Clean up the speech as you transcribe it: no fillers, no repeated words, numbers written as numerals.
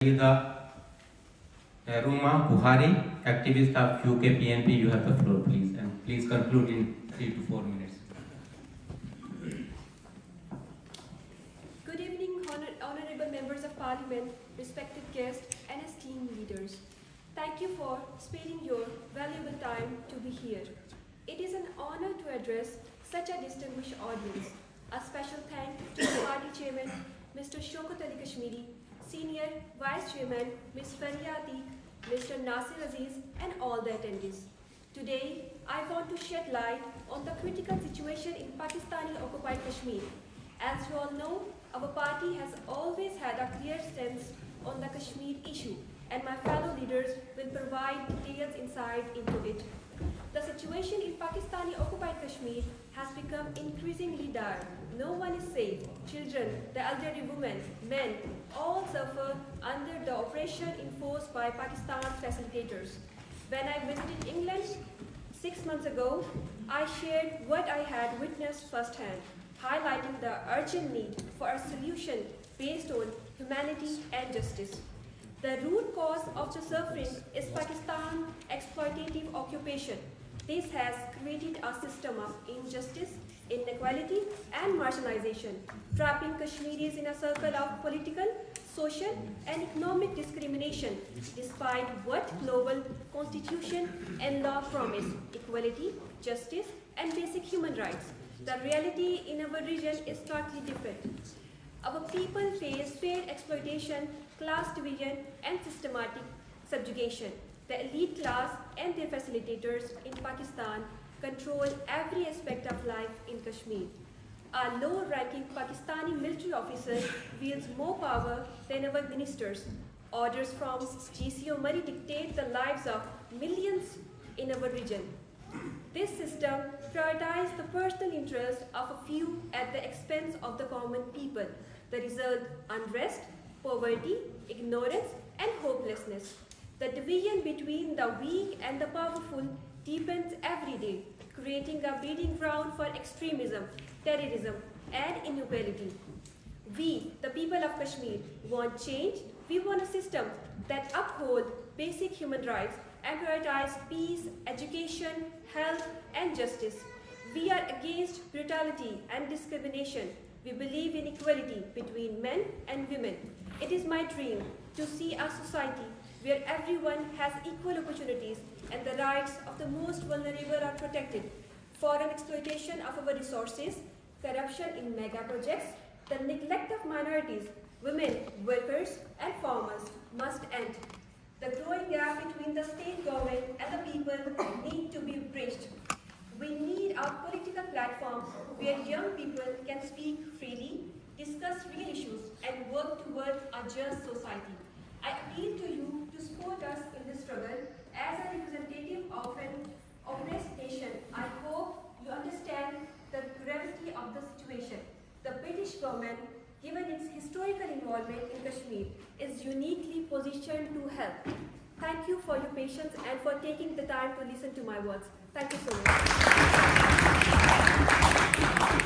The Ruma Buhari, activist of UK PNP, you have the floor, please, and please conclude in 3 to 4 minutes. Good evening, honorable members of parliament, respected guests, and esteemed leaders. Thank you for sparing your valuable time to be here. It is an honor to address such a distinguished audience. A special thanks to the party chairman, Mr. Shaukat Ali Kashmiri, Senior Vice Chairman, Ms. Faria Atiq, Mr. Nasir Aziz, and all the attendees. Today, I want to shed light on the critical situation in Pakistani occupied Kashmir. As you all know, our party has always had a clear stance on the Kashmir issue, and my fellow leaders will provide detailed insight into it. The situation in Pakistani occupied Kashmir has become increasingly dire. No one is safe. Children, the elderly women, men, all suffer under the oppression enforced by Pakistan's facilitators. When I visited England 6 months ago, I shared what I had witnessed firsthand, highlighting the urgent need for a solution based on humanity and justice. The root cause of the suffering is Pakistan's exploitative occupation. This has created a system of injustice, inequality, and marginalization, trapping Kashmiris in a circle of political, social, and economic discrimination, despite what global constitution and law promise: equality, justice, and basic human rights. The reality in our region is starkly different. Our people face fair exploitation, class division, and systematic subjugation. The elite class and their facilitators in Pakistan control every aspect of life in Kashmir. A low-ranking Pakistani military officer wields more power than our ministers. Orders from GCO Murray dictate the lives of millions in our region. This system prioritizes the personal interest of a few at the expense of the common people. The result: unrest, poverty, ignorance, and hopelessness. The division between the weak and the powerful deepens every day, creating a breeding ground for extremism, terrorism, and inequality. We, the people of Kashmir, want change. We want a system that upholds basic human rights and prioritizes peace, education, health, and justice. We are against brutality and discrimination. We believe in equality between men and women. It is my dream to see a society where everyone has equal opportunities and the rights of the most vulnerable are protected. Foreign exploitation of our resources, corruption in mega projects, the neglect of minorities, women, workers, and farmers must end. The growing gap between the state government and the people need to be bridged. We need a political platform where young people can speak freely, discuss real issues, and work towards a just society. I appeal to you to support us in this struggle. As a representative of an oppressed nation, I hope you understand the gravity of the situation. The British government, given its historical involvement in Kashmir, is uniquely positioned to help. Thank you for your patience and for taking the time to listen to my words. Thank you so much.